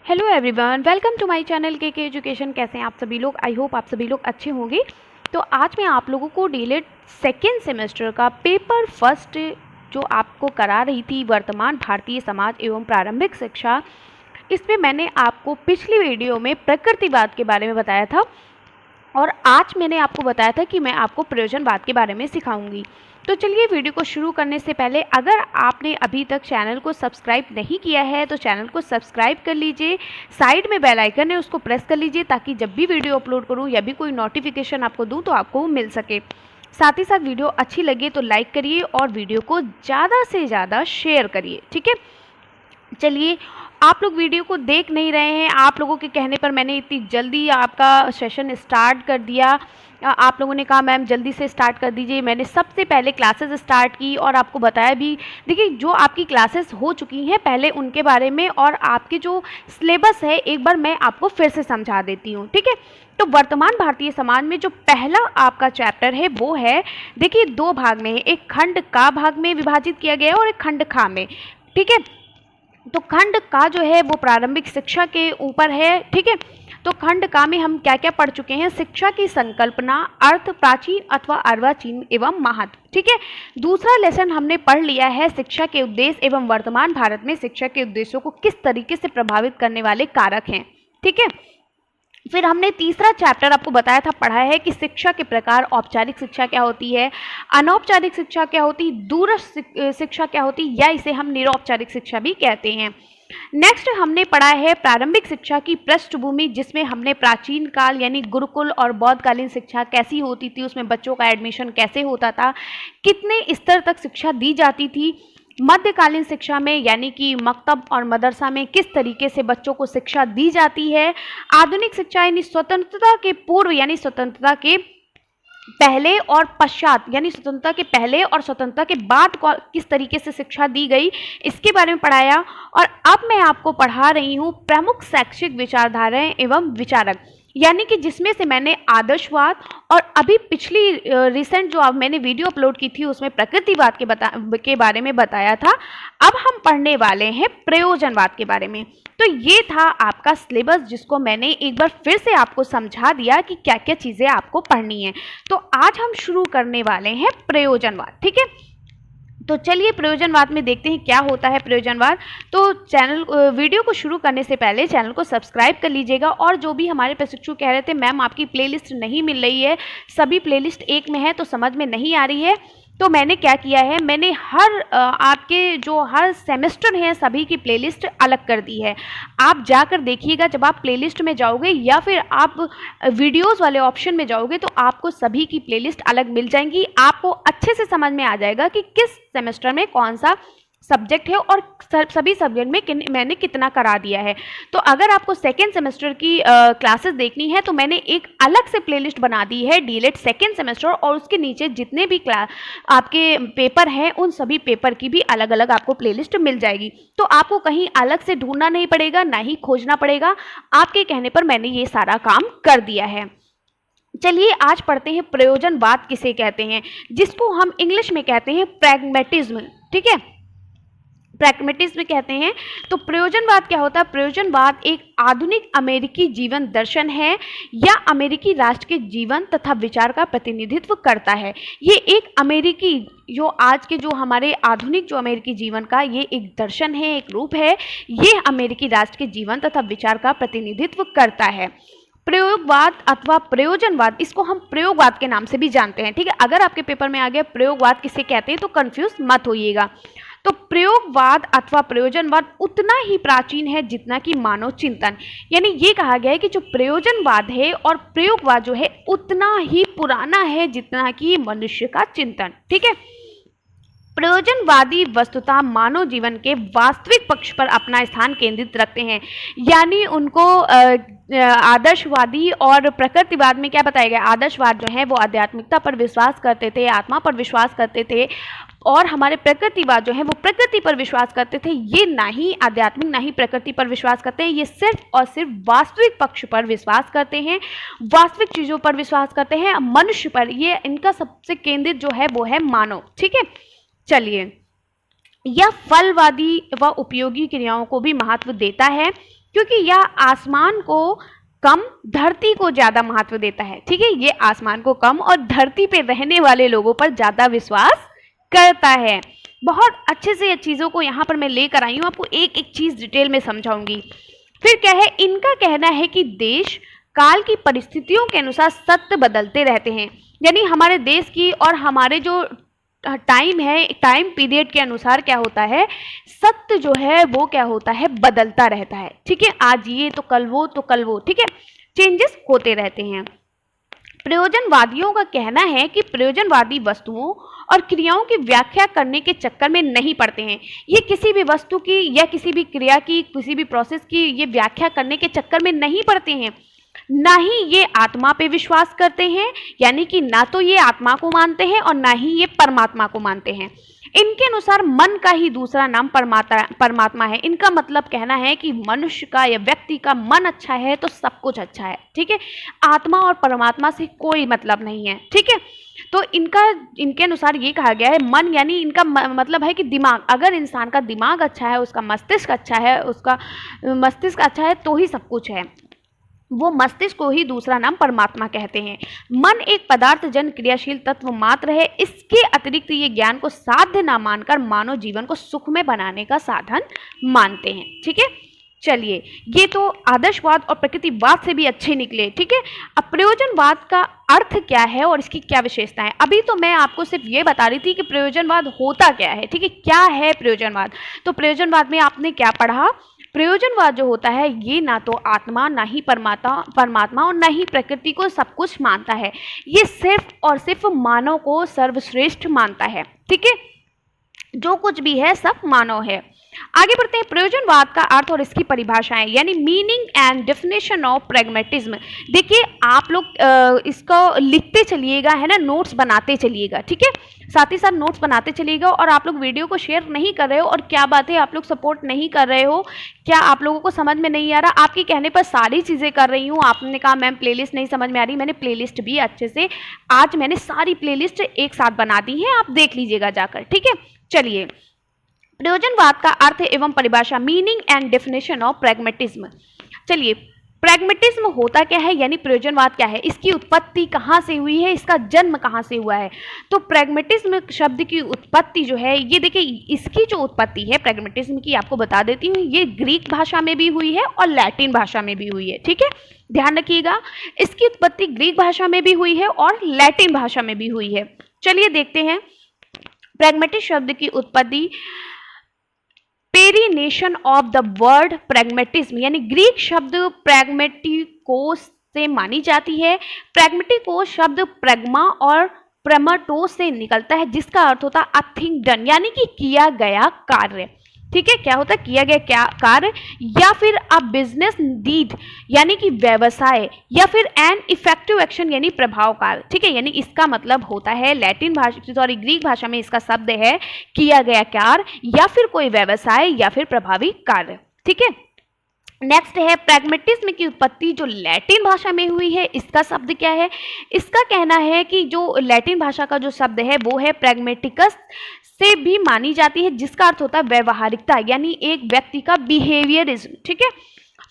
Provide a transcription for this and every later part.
Hello everyone, welcome to my channel K education. कैसे हैं आप सभी लोग? आई होप आप सभी लोग अच्छे होंगे। तो आज मैं आप लोगों को डीएलएड सेकेंड सेमेस्टर का पेपर फर्स्ट जो आपको करा रही थी वर्तमान भारतीय समाज एवं प्रारंभिक शिक्षा, इसमें मैंने आपको पिछली वीडियो में प्रकृतिवाद के बारे में बताया था और आज मैंने आपको बताया था कि मैं आपको प्रयोजनवाद के बारे में सिखाऊंगी। तो चलिए वीडियो को शुरू करने से पहले अगर आपने अभी तक चैनल को सब्सक्राइब नहीं किया है तो चैनल को सब्सक्राइब कर लीजिए। साइड में बेल आइकन है, उसको प्रेस कर लीजिए ताकि जब भी वीडियो अपलोड करूं या भी कोई नोटिफिकेशन आपको दूं तो आपको मिल सके। साथ ही साथ वीडियो अच्छी लगे तो लाइक करिए और वीडियो को ज़्यादा से ज़्यादा शेयर करिए, ठीक है। चलिए, आप लोग वीडियो को देख नहीं रहे हैं, आप लोगों के कहने पर मैंने इतनी जल्दी आपका सेशन स्टार्ट कर दिया। आप लोगों ने कहा मैम जल्दी से स्टार्ट कर दीजिए। मैंने सबसे पहले क्लासेस स्टार्ट की और आपको बताया भी। देखिए, जो आपकी क्लासेस हो चुकी हैं पहले उनके बारे में और आपके जो सिलेबस है एक बार मैं आपको फिर से समझा देती हूँ, ठीक है। तो वर्तमान भारतीय समाज में जो पहला आपका चैप्टर है वो है, देखिए दो भाग में है, एक खंड का भाग में विभाजित किया गया है और एक खंड खा में, ठीक है। तो खंड का जो है वो प्रारंभिक शिक्षा के ऊपर है, ठीक है। तो खंड का में हम क्या क्या पढ़ चुके हैं? शिक्षा की संकल्पना, अर्थ, प्राचीन अथवा अर्वाचीन एवं महत्व, ठीक है। दूसरा लेसन हमने पढ़ लिया है शिक्षा के उद्देश्य एवं वर्तमान भारत में शिक्षा के उद्देश्यों को किस तरीके से प्रभावित करने वाले कारक हैं, ठीक है। फिर हमने तीसरा चैप्टर आपको बताया था, पढ़ा है कि शिक्षा के प्रकार, औपचारिक शिक्षा क्या होती है, अनौपचारिक शिक्षा क्या होती है, दूरस्थ शिक्षा क्या होती है, या इसे हम निरौपचारिक शिक्षा भी कहते हैं। नेक्स्ट हमने पढ़ा है प्रारंभिक शिक्षा की पृष्ठभूमि, जिसमें हमने प्राचीन काल यानी गुरुकुल और बौद्धकालीन शिक्षा कैसी होती थी, उसमें बच्चों का एडमिशन कैसे होता था, कितने स्तर तक शिक्षा दी जाती थी। मध्यकालीन शिक्षा में यानी कि मकतब और मदरसा में किस तरीके से बच्चों को शिक्षा दी जाती है। आधुनिक शिक्षा यानी स्वतंत्रता के पूर्व यानी स्वतंत्रता के पहले और पश्चात यानी स्वतंत्रता के पहले और स्वतंत्रता के बाद किस तरीके से शिक्षा दी गई, इसके बारे में पढ़ाया। और अब मैं आपको पढ़ा रही हूँ प्रमुख शैक्षिक विचारधाराएं एवं विचारक, यानी कि जिसमें से मैंने आदर्शवाद और अभी पिछली रिसेंट जो अब मैंने वीडियो अपलोड की थी उसमें प्रकृतिवाद के बारे में बताया था। अब हम पढ़ने वाले हैं प्रयोजनवाद के बारे में। तो ये था आपका सिलेबस, जिसको मैंने एक बार फिर से आपको समझा दिया कि क्या क्या चीज़ें आपको पढ़नी है। तो आज हम शुरू करने वाले हैं प्रयोजनवाद, ठीक है। तो चलिए प्रयोजनवाद में देखते हैं क्या होता है प्रयोजनवाद। तो वीडियो को शुरू करने से पहले चैनल को सब्सक्राइब कर लीजिएगा। और जो भी हमारे प्रशिक्षु कह रहे थे मैम आपकी प्लेलिस्ट नहीं मिल रही है, सभी प्लेलिस्ट एक में है तो समझ में नहीं आ रही है, तो मैंने क्या किया है, मैंने आपके जो हर सेमेस्टर हैं सभी की प्लेलिस्ट अलग कर दी है। आप जाकर देखिएगा, जब आप प्लेलिस्ट में जाओगे या फिर आप वीडियोस वाले ऑप्शन में जाओगे तो आपको सभी की प्लेलिस्ट अलग मिल जाएंगी। आपको अच्छे से समझ में आ जाएगा कि किस सेमेस्टर में कौन सा सब्जेक्ट है और सभी सब्जेक्ट में मैंने कितना करा दिया है। तो अगर आपको सेकेंड सेमेस्टर की क्लासेस देखनी है तो मैंने एक अलग से प्लेलिस्ट बना दी है डीएलएड सेकेंड सेमेस्टर, और उसके नीचे जितने भी आपके पेपर हैं उन सभी पेपर की भी अलग अलग आपको प्लेलिस्ट मिल जाएगी। तो आपको कहीं अलग से ढूंढना नहीं पड़ेगा, ना ही खोजना पड़ेगा। आपके कहने पर मैंने ये सारा काम कर दिया है। चलिए आज पढ़ते हैं प्रयोजनवाद किसे कहते हैं, जिसको हम इंग्लिश में कहते हैं प्रैग्मेटिज्म, ठीक है, प्रैग्मेटिज्म कहते हैं। तो प्रयोजनवाद क्या होता है? प्रयोजनवाद एक आधुनिक अमेरिकी जीवन दर्शन है या अमेरिकी राष्ट्र के जीवन तथा विचार का प्रतिनिधित्व करता है। ये एक अमेरिकी जो आज के जो हमारे आधुनिक जो अमेरिकी जीवन का ये एक दर्शन है, एक रूप है, ये अमेरिकी राष्ट्र के जीवन तथा विचार का प्रतिनिधित्व करता है। प्रयोगवाद अथवा प्रयोजनवाद, इसको हम प्रयोगवाद के नाम से भी जानते हैं, ठीक है। अगर आपके पेपर में आ गया प्रयोगवाद किसे कहते हैं तो कंफ्यूज मत होइएगा। तो प्रयोगवाद अथवा प्रयोजनवाद उतना ही प्राचीन है जितना कि मानव चिंतन, यानी ये कहा गया है कि जो प्रयोजनवाद है और प्रयोगवाद जो है उतना ही पुराना है जितना कि मनुष्य का चिंतन, ठीक है। प्रयोजनवादी वस्तुतः मानव जीवन के वास्तविक पक्ष पर अपना स्थान केंद्रित रखते हैं, यानी उनको आदर्शवादी और प्रकृतिवाद में क्या बताया गया? आदर्शवाद जो है वो आध्यात्मिकता पर विश्वास करते थे, आत्मा पर विश्वास करते थे, और हमारे प्रकृतिवाद जो है वो प्रकृति पर विश्वास करते थे। ये ना ही आध्यात्मिक ना ही प्रकृति पर विश्वास करते हैं, ये सिर्फ और सिर्फ वास्तविक पक्ष पर विश्वास करते हैं, वास्तविक चीज़ों पर विश्वास करते हैं, मनुष्य पर। ये इनका सबसे केंद्रित जो है वो है मानव, ठीक है। चलिए, यह फलवादी व उपयोगी क्रियाओं को भी महत्व देता है। क्योंकि यह आसमान को कम, धरती को ज़्यादा महत्व देता है। ठीक है, ये आसमान को कम और धरती पे रहने वाले लोगों पर ज़्यादा विश्वास करता है। बहुत अच्छे से ये चीज़ों को यहाँ पर मैं लेकर आई हूँ, आपको एक एक चीज़ डिटेल में समझाऊंगी। फिर क्या है, इनका कहना है कि देश काल की परिस्थितियों के अनुसार सत्य बदलते रहते हैं। यानी हमारे देश की और हमारे जो टाइम है, टाइम पीरियड के अनुसार क्या होता है, सत्य जो है वो क्या होता है, बदलता रहता है। ठीक है, आज ये तो कल वो, तो कल वो। ठीक है, चेंजेस होते रहते हैं। प्रयोजनवादियों का कहना है कि प्रयोजनवादी वस्तुओं और क्रियाओं की व्याख्या करने के चक्कर में नहीं पड़ते हैं। ये किसी भी वस्तु की या किसी भी क्रिया की, किसी भी प्रोसेस की ये व्याख्या करने के चक्कर में नहीं पड़ते हैं। ना ही ये आत्मा पे विश्वास करते हैं, यानी कि ना तो ये आत्मा को मानते हैं और ना ही ये परमात्मा को मानते हैं। इनके अनुसार मन का ही दूसरा नाम परमात्मा है। इनका मतलब कहना है कि मनुष्य का या व्यक्ति का मन अच्छा है तो सब कुछ अच्छा है। ठीक है, आत्मा और परमात्मा से कोई मतलब नहीं है। ठीक है, तो इनके अनुसार ये कहा गया है, मन यानी इनका मतलब है कि दिमाग, अगर इंसान का दिमाग अच्छा है, उसका मस्तिष्क अच्छा है, उसका मस्तिष्क अच्छा है तो ही सब कुछ है। वो मस्तिष्क को ही दूसरा नाम परमात्मा कहते हैं। मन एक पदार्थ जन क्रियाशील तत्व मात्र है। इसके अतिरिक्त ये ज्ञान को साध्य ना मानकर मानव जीवन को सुखमय बनाने का साधन मानते हैं। ठीक है, चलिए, ये तो आदर्शवाद और प्रकृतिवाद से भी अच्छे निकले। ठीक है, अब प्रयोजनवाद का अर्थ क्या है और इसकी क्या विशेषता है। अभी तो मैं आपको सिर्फ ये बता रही थी कि प्रयोजनवाद होता क्या है। ठीक है, क्या है प्रयोजनवाद। तो प्रयोजनवाद में आपने क्या पढ़ा, प्रयोजनवाद जो होता है ये ना तो आत्मा, ना ही परमात्मा और ना ही प्रकृति को सब कुछ मानता है। ये सिर्फ और सिर्फ मानव को सर्वश्रेष्ठ मानता है। ठीक है, जो कुछ भी है सब मानव है। आगे बढ़ते हैं, प्रयोजनवाद का अर्थ और इसकी परिभाषाएं, यानी meaning and definition of pragmatism. देखिए, आप लोग इसको लिखते चलिएगा, है ना, नोट्स बनाते चलिएगा। ठीक है, साथ ही साथ नोट्स बनाते चलिएगा। और आप लोग वीडियो को शेयर नहीं कर रहे हो, और क्या बात है, आप लोग सपोर्ट नहीं कर रहे हो, क्या आप लोगों को समझ में नहीं आ रहा। आपके कहने पर सारी चीज़ें कर रही हूँ। आपने कहा मैम प्लेलिस्ट नहीं समझ में आ रही, मैंने प्लेलिस्ट भी अच्छे से, आज मैंने सारी प्लेलिस्ट एक साथ बना दी है, आप देख लीजिएगा जाकर। ठीक है, चलिए, प्रयोजनवाद का अर्थ एवं परिभाषा, meaning and definition of pragmatism. चलिए, प्रैग्मेटिज्म होता क्या है, यानी प्रयोजनवाद क्या है, इसकी उत्पत्ति कहाँ से हुई है, इसका जन्म कहाँ से हुआ है। तो प्रैग्मेटिज्म शब्द की उत्पत्ति जो है, ये देखिए, इसकी जो उत्पत्ति है प्रैग्मेटिज्म की, आपको बता देती हूँ, ये ग्रीक भाषा में भी हुई है और लैटिन भाषा में भी हुई है। ठीक है, ध्यान रखिएगा, इसकी उत्पत्ति ग्रीक भाषा में भी हुई है और लैटिन भाषा में भी हुई है। चलिए देखते हैं, प्रैग्मेटिक शब्द की उत्पत्ति perennation of the word pragmatism, यानी ग्रीक शब्द प्रैग्मेटिकोस से मानी जाती है। प्रैग्मेटिकोस शब्द प्रैग्मा और प्रैमाटोस से निकलता है, जिसका अर्थ होता है अ थिंग डन, यानी कि किया गया कार्य। ठीक है, क्या होता है, किया गया क्या कार्य, या फिर अ बिजनेस डीड, यानी कि व्यवसाय, या फिर एन इफेक्टिव एक्शन, यानी प्रभाव कार्य। ठीक है, यानी इसका मतलब होता है ग्रीक भाषा में इसका शब्द है किया गया कार्य, या फिर कोई व्यवसाय, या फिर प्रभावी कार्य। ठीक है, नेक्स्ट है प्रैग्मेटिज्म की उत्पत्ति जो लैटिन भाषा में हुई है, इसका शब्द क्या है। इसका कहना है कि जो लैटिन भाषा का जो शब्द है वो है प्रैग्मेटिकस से भी मानी जाती है, जिसका अर्थ होता है व्यवहारिकता, यानी एक व्यक्ति का बिहेवियरिज्म। ठीक है,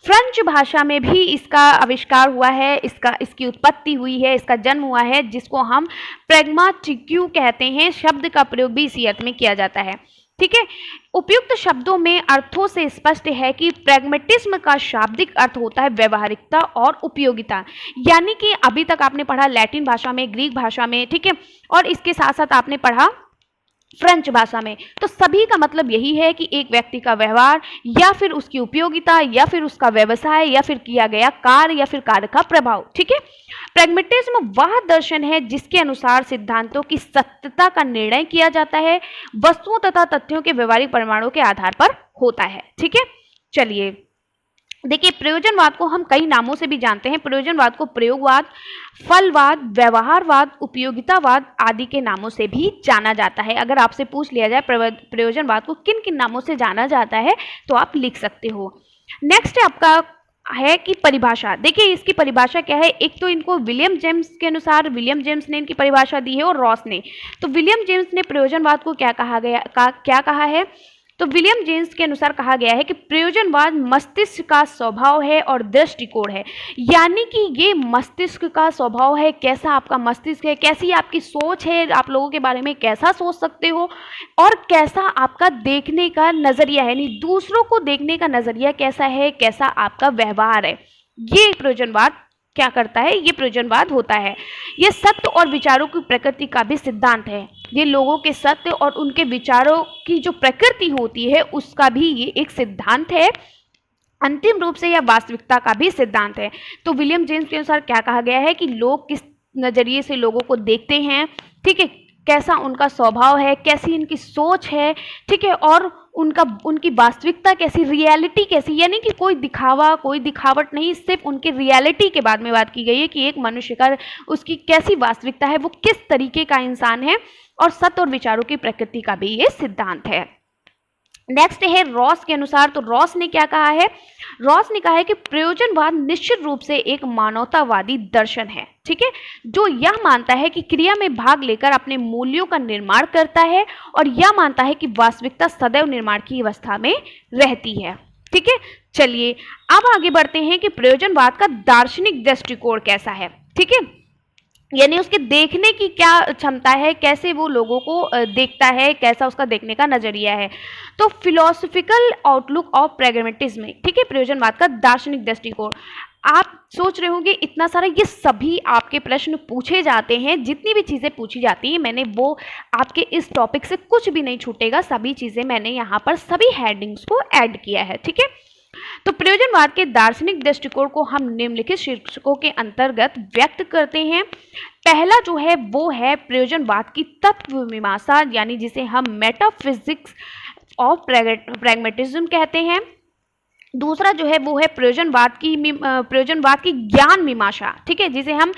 फ्रेंच भाषा में भी इसका आविष्कार हुआ है, इसकी उत्पत्ति हुई है, इसका जन्म हुआ है, जिसको हम प्रैग्माटिक्यू कहते हैं। शब्द का प्रयोग भी इसी अर्थ में किया जाता है। ठीक है, उपयुक्त शब्दों में अर्थों से स्पष्ट है कि प्रैग्मेटिज्म का शाब्दिक अर्थ होता है व्यवहारिकता और उपयोगिता, यानी कि अभी तक आपने पढ़ा लैटिन भाषा में, ग्रीक भाषा में, ठीक है, और इसके साथ साथ आपने पढ़ा फ्रेंच भाषा में, तो सभी का मतलब यही है कि एक व्यक्ति का व्यवहार, या फिर उसकी उपयोगिता, या फिर उसका व्यवसाय, या फिर किया गया कार्य, या फिर कार्य का प्रभाव। ठीक है, प्रैग्मेटिज्म वह दर्शन है जिसके अनुसार सिद्धांतों की सत्यता का निर्णय किया जाता है, वस्तुओं तथा तथ्यों के व्यवहारिक परिमाणों के आधार पर होता है। ठीक है, चलिए देखिए, प्रयोजनवाद को हम कई नामों से भी जानते हैं। प्रयोजनवाद को प्रयोगवाद, फलवाद, व्यवहारवाद, उपयोगितावाद आदि के नामों से भी जाना जाता है। अगर आपसे पूछ लिया जाए प्रयोजनवाद को किन किन नामों से जाना जाता है, तो आप लिख सकते हो। नेक्स्ट आपका है कि परिभाषा। देखिए, इसकी परिभाषा क्या है। एक तो इनको विलियम जेम्स के अनुसार, विलियम जेम्स ने इनकी परिभाषा दी है और रॉस ने। तो विलियम जेम्स ने प्रयोजनवाद को क्या कहा है, तो विलियम जेम्स के अनुसार कहा गया है कि प्रयोजनवाद मस्तिष्क का स्वभाव है और दृष्टिकोण है, यानी कि ये मस्तिष्क का स्वभाव है, कैसा आपका मस्तिष्क है, कैसी आपकी सोच है, आप लोगों के बारे में कैसा सोच सकते हो और कैसा आपका देखने का नज़रिया है, यानी दूसरों को देखने का नज़रिया कैसा है, कैसा आपका व्यवहार है, ये प्रयोजनवाद क्या करता है, ये प्रयोजनवाद होता है। ये सत्य और विचारों की प्रकृति का भी सिद्धांत है। ये लोगों के सत्य और उनके विचारों की जो प्रकृति होती है उसका भी ये एक सिद्धांत है। अंतिम रूप से यह वास्तविकता का भी सिद्धांत है। तो विलियम जेम्स के अनुसार क्या कहा गया है कि लोग किस नज़रिए से लोगों को देखते हैं, ठीक है, कैसा उनका स्वभाव है, कैसी इनकी सोच है, ठीक है, और उनकी वास्तविकता कैसी, रियलिटी कैसी, यानी कि कोई दिखावा, कोई दिखावट नहीं, सिर्फ उनकी रियलिटी के बारे में बात की गई है कि एक मनुष्य का उसकी कैसी वास्तविकता है, वो किस तरीके का इंसान है, और सत्य और विचारों की प्रकृति का भी ये सिद्धांत है। नेक्स्ट है रॉस के अनुसार। तो रॉस ने क्या कहा है, रॉस ने कहा है कि प्रयोजनवाद निश्चित रूप से एक मानवतावादी दर्शन है, ठीक है, जो यह मानता है कि क्रिया में भाग लेकर अपने मूल्यों का निर्माण करता है और यह मानता है कि वास्तविकता सदैव निर्माण की अवस्था में रहती है, ठीक है। चलिए अब आगे बढ़ते हैं कि प्रयोजनवाद का दार्शनिक दृष्टिकोण कैसा है, ठीक है, यानी उसके देखने की क्या क्षमता है, कैसे वो लोगों को देखता है, कैसा उसका देखने का नजरिया है। तो फिलोसफिकल आउटलुक ऑफ प्रैग्मेटिज्म, ठीक है, प्रयोजनवाद का दार्शनिक दृष्टिकोण। आप सोच रहे होंगे इतना सारा, ये सभी आपके प्रश्न पूछे जाते हैं, जितनी भी चीज़ें पूछी जाती हैं मैंने वो आपके इस टॉपिक से कुछ भी नहीं छूटेगा, सभी चीज़ें मैंने यहाँ पर सभी हेडिंग्स को ऐड किया है, ठीक है। तो प्रयोजनवाद के दार्शनिक दृष्टिकोण को हम निम्नलिखित शीर्षकों के अंतर्गत व्यक्त करते हैं। पहला जो है वो है प्रयोजनवाद की तत्व मीमांसा, यानी जिसे हम मेटाफिजिक्स ऑफ प्रैग्मेटिज्म कहते हैं। दूसरा जो है वो है प्रयोजनवाद की ज्ञान मीमांसा, ठीक है, जिसे हम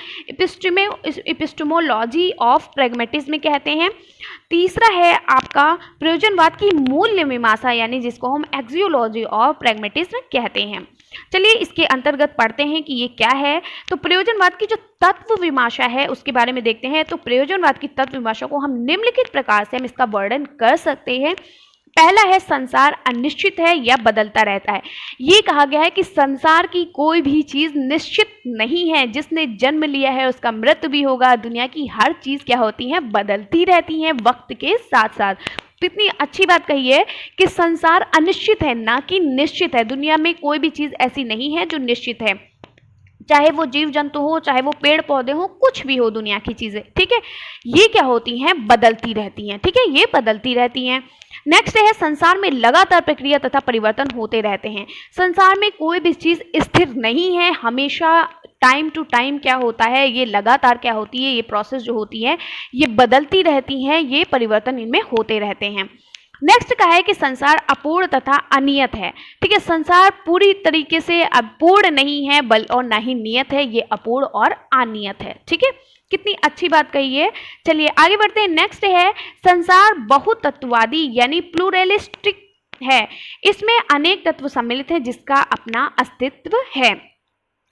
एपिस्टेमोलॉजी ऑफ प्रैग्मेटिज्म कहते हैं। तीसरा है आपका प्रयोजनवाद की मूल्य मीमांसा, यानी जिसको हम एक्सियोलॉजी ऑफ प्रैग्मेटिज्म कहते हैं। चलिए इसके अंतर्गत पढ़ते हैं कि ये क्या है। तो प्रयोजनवाद की जो तत्व मीमांसा है उसके बारे में देखते हैं। तो प्रयोजनवाद की तत्व मीमांसा को हम निम्नलिखित प्रकार से हम इसका वर्णन कर सकते हैं। पहला है संसार अनिश्चित है या बदलता रहता है। ये कहा गया है कि संसार की कोई भी चीज़ निश्चित नहीं है, जिसने जन्म लिया है उसका मृत्यु भी होगा। दुनिया की हर चीज़ क्या होती है, बदलती रहती है वक्त के साथ साथ। तो इतनी अच्छी बात कही है कि संसार अनिश्चित है ना कि निश्चित है। दुनिया में कोई भी चीज़ ऐसी नहीं है जो निश्चित है, चाहे वो जीव जंतु हो, चाहे वो पेड़ पौधे हो, कुछ भी हो दुनिया की चीज़ें, ठीक है, ये क्या होती हैं, बदलती रहती हैं, ठीक है, ये बदलती रहती हैं। नेक्स्ट है संसार में लगातार प्रक्रिया तथा परिवर्तन होते रहते हैं। संसार में कोई भी चीज़ स्थिर नहीं है, हमेशा टाइम टू टाइम क्या होता है, ये लगातार क्या होती है, ये प्रोसेस जो होती है ये बदलती रहती हैं, ये परिवर्तन इनमें होते रहते हैं। नेक्स्ट कहा है कि संसार अपूर्ण तथा अनियत है, ठीक है, संसार पूरी तरीके से अपूर्ण नहीं है और ना ही नियत है, ये अपूर्ण और अनियत है, ठीक है। कितनी अच्छी बात कही है। चलिए आगे बढ़ते हैं। नेक्स्ट है संसार बहुतत्ववादी यानी प्लूरलिस्टिक है। इसमें अनेक तत्व सम्मिलित हैं जिसका अपना अस्तित्व है,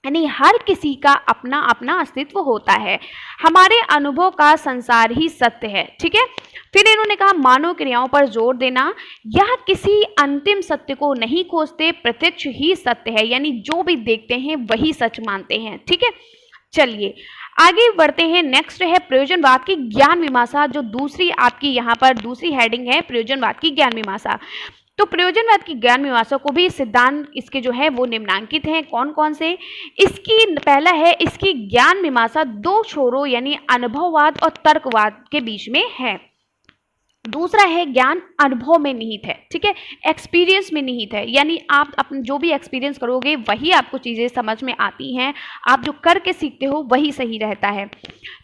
यानी हर किसी का अपना अपना अस्तित्व होता है। हमारे अनुभव का संसार ही सत्य है, ठीक है। फिर इन्होंने कहा मानव क्रियाओं पर जोर देना, यह किसी अंतिम सत्य को नहीं खोजते, प्रत्यक्ष ही सत्य है, यानी जो भी देखते हैं वही सच मानते हैं, ठीक है। चलिए आगे बढ़ते हैं। नेक्स्ट है प्रयोजनवाद की ज्ञान मीमांसा, जो दूसरी आपकी यहाँ पर दूसरी हेडिंग है प्रयोजनवाद की ज्ञान मीमांसा। तो प्रयोजनवाद की ज्ञान मीमांसा को भी सिद्धांत इसके जो है वो निम्नांकित हैं। कौन कौन से, इसकी पहला है इसकी ज्ञान मीमांसा दो छोरों यानी अनुभववाद और तर्कवाद के बीच में है। दूसरा है ज्ञान अनुभव में निहित है, ठीक है, एक्सपीरियंस में निहित है, यानी आप अपने जो भी एक्सपीरियंस करोगे वही आपको चीज़ें समझ में आती हैं, आप जो करके सीखते हो वही सही रहता है।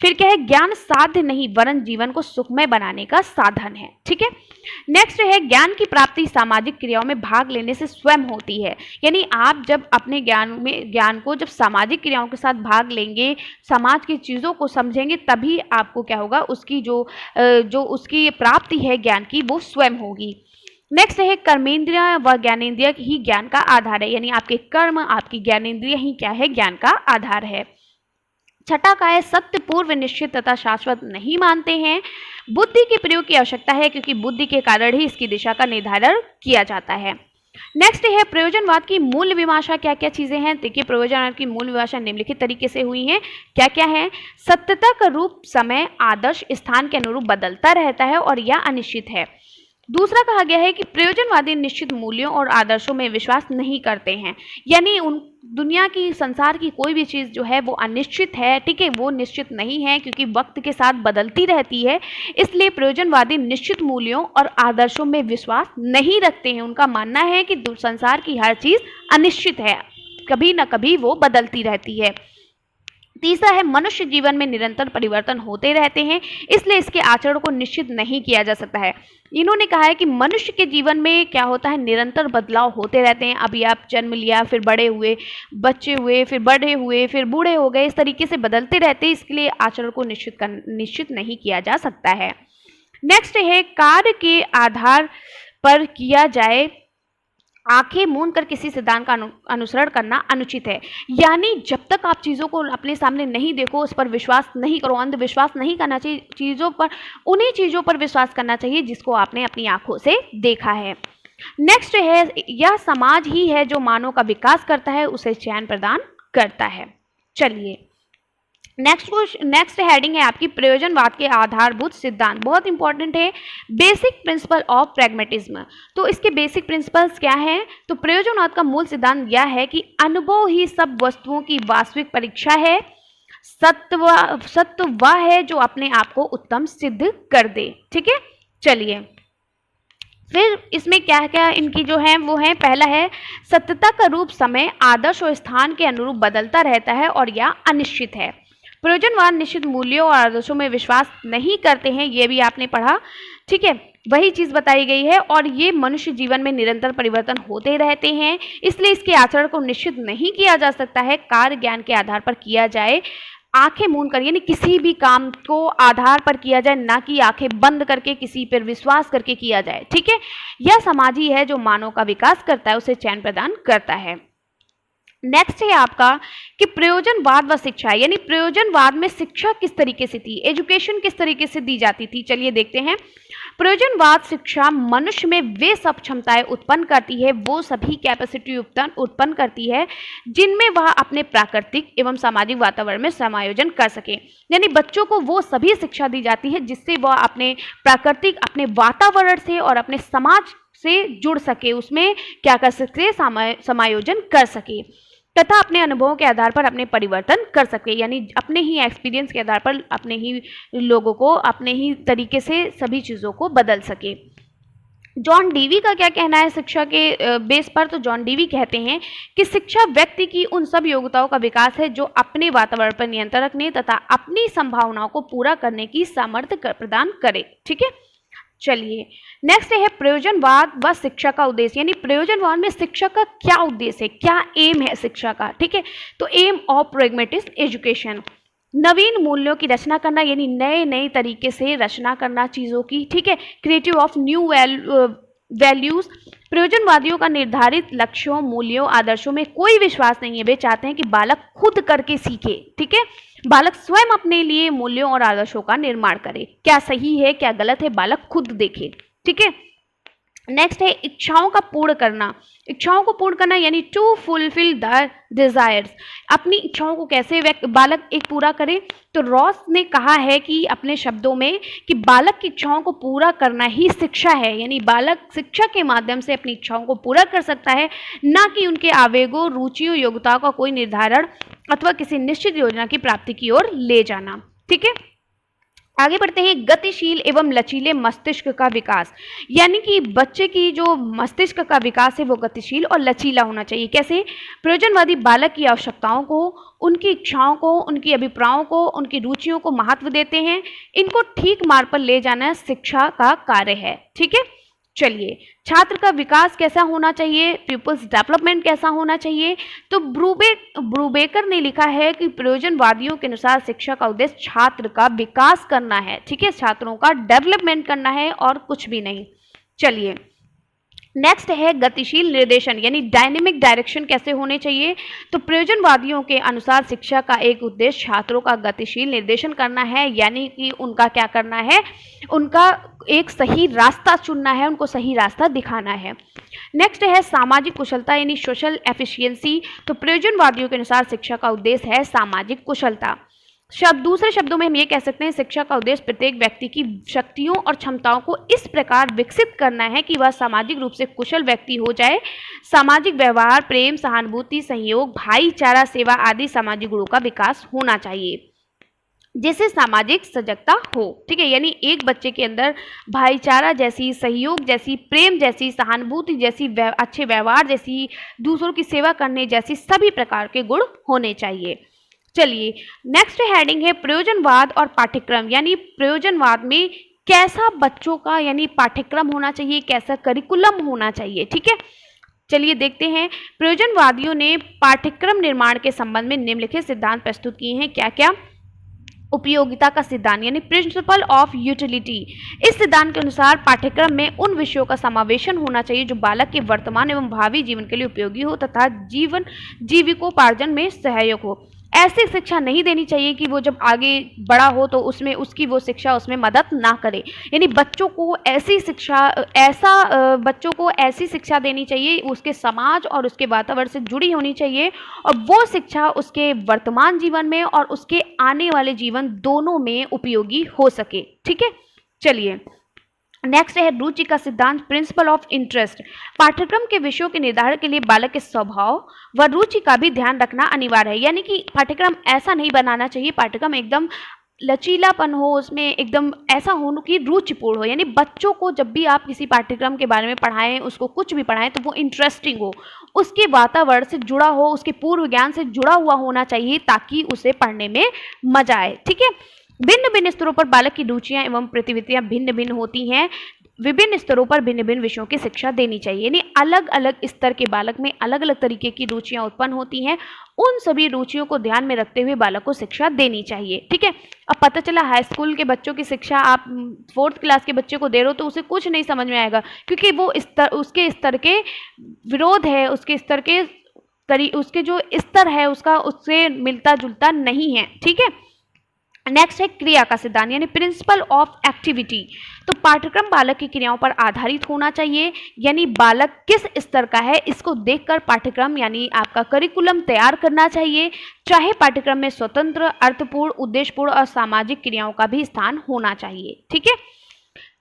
फिर क्या है, ज्ञान साध्य नहीं वरन जीवन को सुखमय बनाने का साधन है, ठीक है। नेक्स्ट है ज्ञान की प्राप्ति सामाजिक क्रियाओं में भाग लेने से स्वयं होती है, यानी आप जब अपने ज्ञान को जब सामाजिक क्रियाओं के साथ भाग लेंगे, समाज की चीज़ों को समझेंगे, तभी आपको क्या होगा, उसकी जो उसकी प्राप्ति है ज्ञान की वो स्वयं होगी। नेक्स्ट है कर्मेंद्रिय व ज्ञानेंद्रिय ही ज्ञान का आधार है, यानी आपके कर्म आपकी ज्ञानेंद्रिय ही क्या है, ज्ञान का आधार है। छठा का है सत्य पूर्व निश्चित तथा शाश्वत नहीं मानते हैं। बुद्धि के प्रयोग की आवश्यकता है क्योंकि बुद्धि के कारण ही इसकी दिशा का निर्धारण किया जाता है। नेक्स्ट है प्रयोजनवाद की मूल विमाशा क्या क्या चीजें हैं। देखिए प्रयोजनवाद की मूल विमाशा निम्नलिखित तरीके से हुई है। क्या क्या है? सत्यता का रूप समय आदर्श स्थान के अनुरूप बदलता रहता है और यह अनिश्चित है। दूसरा कहा गया है कि प्रयोजनवादी निश्चित मूल्यों और आदर्शों में विश्वास नहीं करते हैं, यानी उन दुनिया की संसार की कोई भी चीज़ जो है वो अनिश्चित है, ठीक है, वो निश्चित नहीं है क्योंकि वक्त के साथ बदलती रहती है। इसलिए प्रयोजनवादी निश्चित मूल्यों और आदर्शों में विश्वास नहीं रखते हैं। उनका मानना है कि संसार की हर चीज़ अनिश्चित है, कभी ना कभी वो बदलती रहती है। तीसरा है मनुष्य जीवन में निरंतर परिवर्तन होते रहते हैं, इसलिए इसके आचरण को निश्चित नहीं किया जा सकता है। इन्होंने कहा है कि मनुष्य के जीवन में क्या होता है, निरंतर बदलाव होते रहते हैं। अभी आप जन्म लिया, फिर बड़े हुए, बच्चे हुए, फिर बड़े हुए, फिर बूढ़े हो गए, इस तरीके से बदलते रहते हैं। इसके लिए आचरण को निश्चित नहीं किया जा सकता है। नेक्स्ट है कार्य के आधार पर किया जाए आंखें मूंद कर किसी सिद्धांत का अनुसरण करना अनुचित है। यानी जब तक आप चीज़ों को अपने सामने नहीं देखो, उस पर विश्वास नहीं करो, अंधविश्वास नहीं करना चाहिए। चीज़ों पर, उन्हीं चीज़ों पर विश्वास करना चाहिए जिसको आपने अपनी आंखों से देखा है। नेक्स्ट है यह समाज ही है जो मानव का विकास करता है, उसे चैन प्रदान करता है। चलिए नेक्स्ट हेडिंग है आपकी प्रयोजनवाद के आधारभूत सिद्धांत। बहुत इंपॉर्टेंट है, बेसिक प्रिंसिपल ऑफ प्रैग्मेटिज्म। तो इसके बेसिक प्रिंसिपल्स क्या हैं? तो प्रयोजनवाद का मूल सिद्धांत यह है कि अनुभव ही सब वस्तुओं की वास्तविक परीक्षा है। सत्य वह है जो अपने आप को उत्तम सिद्ध कर दे। ठीक है, चलिए फिर इसमें क्या क्या इनकी जो है वो है। पहला है सत्यता का रूप समय आदर्श और स्थान के अनुरूप बदलता रहता है और यह अनिश्चित है। प्रयोजनवाद निश्चित मूल्यों और आदर्शों में विश्वास नहीं करते हैं, ये भी आपने पढ़ा, ठीक है, वही चीज़ बताई गई है। और ये मनुष्य जीवन में निरंतर परिवर्तन होते रहते हैं, इसलिए इसके आचरण को निश्चित नहीं किया जा सकता है। कार्य ज्ञान के आधार पर किया जाए, आंखें मूंद कर, यानी किसी भी काम को आधार पर किया जाए, ना कि आंखें बंद करके किसी पर विश्वास करके किया जाए। ठीक है, यह समाज ही है जो मानव का विकास करता है, उसे चैन प्रदान करता है। नेक्स्ट है आपका कि प्रयोजनवाद व शिक्षा, यानी प्रयोजनवाद में शिक्षा किस तरीके से थी, एजुकेशन किस तरीके से दी जाती थी। चलिए देखते हैं। प्रयोजनवाद शिक्षा मनुष्य में वे सब क्षमताएं उत्पन्न करती है, वो सभी कैपेसिटी उत्पन्न करती है जिनमें वह अपने प्राकृतिक एवं सामाजिक वातावरण में समायोजन कर सके। यानी बच्चों को वो सभी शिक्षा दी जाती है जिससे वह अपने प्राकृतिक, अपने वातावरण से और अपने समाज से जुड़ सके, उसमें क्या कर सके, समायोजन कर सके तथा अपने अनुभवों के आधार पर अपने परिवर्तन कर सके। यानी अपने ही एक्सपीरियंस के आधार पर अपने ही लोगों को अपने ही तरीके से सभी चीज़ों को बदल सके। जॉन डीवी का क्या कहना है शिक्षा के बेस पर? तो जॉन डीवी कहते हैं कि शिक्षा व्यक्ति की उन सब योग्यताओं का विकास है जो अपने वातावरण पर नियंत्रण रखने तथा अपनी संभावनाओं को पूरा करने की सामर्थ्य प्रदान करे। ठीक है, चलिए नेक्स्ट है प्रयोजनवाद व शिक्षा का उद्देश्य, यानी प्रयोजनवाद में शिक्षा का क्या उद्देश्य है, क्या एम है शिक्षा का। ठीक है, तो एम ऑफ प्रैग्मेटिस्ट एजुकेशन, नवीन मूल्यों की रचना करना, यानी नए नए तरीके से रचना करना चीज़ों की। ठीक है, क्रिएटिव ऑफ न्यू वैल्यूज। प्रयोजनवादियों का निर्धारित लक्ष्यों, मूल्यों, आदर्शों में कोई विश्वास नहीं है। वे चाहते हैं कि बालक खुद करके सीखे। ठीक है, बालक स्वयं अपने लिए मूल्यों और आदर्शों का निर्माण करे, क्या सही है क्या गलत है बालक खुद देखे। ठीक है, नेक्स्ट है इच्छाओं का पूर्ण करना। इच्छाओं को पूर्ण करना यानी टू फुलफिल द डिजायर्स, अपनी इच्छाओं को कैसे बालक एक पूरा करे। तो रॉस ने कहा है कि अपने शब्दों में कि बालक की इच्छाओं को पूरा करना ही शिक्षा है, यानी बालक शिक्षा के माध्यम से अपनी इच्छाओं को पूरा कर सकता है, ना कि उनके आवेगों, रुचियों, योग्यताओं का कोई निर्धारण अथवा किसी निश्चित योजना की प्राप्ति की ओर ले जाना। ठीक है, आगे बढ़ते हैं। गतिशील एवं लचीले मस्तिष्क का विकास, यानी कि बच्चे की जो मस्तिष्क का विकास है वो गतिशील और लचीला होना चाहिए। कैसे? प्रयोजनवादी बालक की आवश्यकताओं को, उनकी इच्छाओं को, उनकी अभिप्रायों को, उनकी रुचियों को महत्व देते हैं। इनको ठीक मार्ग पर ले जाना शिक्षा का कार्य है। ठीक है, चलिए छात्र का विकास कैसा होना चाहिए, पीपल्स डेवलपमेंट कैसा होना चाहिए। तो ब्रूबेकर ने लिखा है कि प्रयोजनवादियों के अनुसार शिक्षा का उद्देश्य छात्र का विकास करना है। ठीक है, छात्रों का डेवलपमेंट करना है और कुछ भी नहीं। चलिए नेक्स्ट है गतिशील निर्देशन यानी डायनेमिक डायरेक्शन कैसे होने चाहिए। तो प्रयोजनवादियों के अनुसार शिक्षा का एक उद्देश्य छात्रों का गतिशील निर्देशन करना है, यानी कि उनका क्या करना है, उनका एक सही रास्ता चुनना है, उनको सही रास्ता दिखाना है। नेक्स्ट है सामाजिक कुशलता यानी सोशल एफिशिएंसी। तो प्रयोजनवादियों के अनुसार शिक्षा का उद्देश्य है सामाजिक कुशलता। दूसरे शब्दों में हम ये कह सकते हैं शिक्षा का उद्देश्य प्रत्येक व्यक्ति की शक्तियों और क्षमताओं को इस प्रकार विकसित करना है कि वह सामाजिक रूप से कुशल व्यक्ति हो जाए। सामाजिक व्यवहार, प्रेम, सहानुभूति, सहयोग, भाईचारा, सेवा आदि सामाजिक गुणों का विकास होना चाहिए जिससे सामाजिक सजगता हो। ठीक है, यानी एक बच्चे के अंदर भाईचारा जैसी, सहयोग जैसी, प्रेम जैसी, सहानुभूति जैसी, अच्छे व्यवहार जैसी, दूसरों की सेवा करने जैसी सभी प्रकार के गुण होने चाहिए। चलिए नेक्स्ट हेडिंग है प्रयोजनवाद और पाठ्यक्रम, यानी प्रयोजनवाद में कैसा बच्चों का यानी पाठ्यक्रम होना चाहिए, कैसा करिकुलम होना चाहिए। ठीक है, चलिए देखते हैं। प्रयोजनवादियों ने पाठ्यक्रम निर्माण के संबंध में निम्नलिखित सिद्धांत प्रस्तुत किए हैं। क्या क्या? उपयोगिता का सिद्धांत यानी प्रिंसिपल ऑफ यूटिलिटी। इस सिद्धांत के अनुसार पाठ्यक्रम में उन विषयों का समावेशन होना चाहिए जो बालक के वर्तमान एवं भावी जीवन के लिए उपयोगी हो तथा जीविकोपार्जन में सहायक हो। ऐसी शिक्षा नहीं देनी चाहिए कि वो जब आगे बड़ा हो तो उसमें उसकी वो शिक्षा उसमें मदद ना करे। यानी बच्चों को ऐसी शिक्षा देनी चाहिए उसके समाज और उसके वातावरण से जुड़ी होनी चाहिए और वो शिक्षा उसके वर्तमान जीवन में और उसके आने वाले जीवन दोनों में उपयोगी हो सके। ठीक है, चलिए नेक्स्ट है रुचि का सिद्धांत, प्रिंसिपल ऑफ इंटरेस्ट। पाठ्यक्रम के विषयों के निर्धारण के लिए बालक के स्वभाव व रुचि का भी ध्यान रखना अनिवार्य है। यानी कि पाठ्यक्रम ऐसा नहीं बनाना चाहिए, पाठ्यक्रम एकदम लचीलापन हो, उसमें एकदम ऐसा हो कि रुचिपूर्ण हो। यानी बच्चों को जब भी आप किसी पाठ्यक्रम के बारे में पढ़ाएं, उसको कुछ भी पढ़ाएं तो वो इंटरेस्टिंग हो, उसके वातावरण से जुड़ा हो, उसके पूर्व ज्ञान से जुड़ा हुआ होना चाहिए ताकि उसे पढ़ने में मजा आए। ठीक है, भिन्न भिन्न स्तरों पर बालक की रुचियां एवं प्रतिविधियां भिन्न भिन्न होती हैं। विभिन्न स्तरों पर भिन्न भिन्न विषयों की शिक्षा देनी चाहिए। यानी अलग अलग स्तर के बालक में अलग अलग तरीके की रुचियां उत्पन्न होती हैं, उन सभी रुचियों को ध्यान में रखते हुए बालक को शिक्षा देनी चाहिए। ठीक है, अब पता चला हाई स्कूल के बच्चों की शिक्षा आप 4th क्लास के बच्चे को दे रहे हो तो उसे कुछ नहीं समझ में आएगा, क्योंकि वो उसके स्तर के विरोध है, उसके जो स्तर है उसका उससे मिलता जुलता नहीं है। ठीक है, नेक्स्ट है क्रिया का सिद्धांत यानी प्रिंसिपल ऑफ एक्टिविटी। तो पाठ्यक्रम बालक की क्रियाओं पर आधारित होना चाहिए, यानी बालक किस स्तर का है इसको देखकर पाठ्यक्रम यानी आपका करिकुलम तैयार करना चाहिए। चाहे पाठ्यक्रम में स्वतंत्र, अर्थपूर्ण, उद्देश्यपूर्ण और सामाजिक क्रियाओं का भी स्थान होना चाहिए। ठीक है,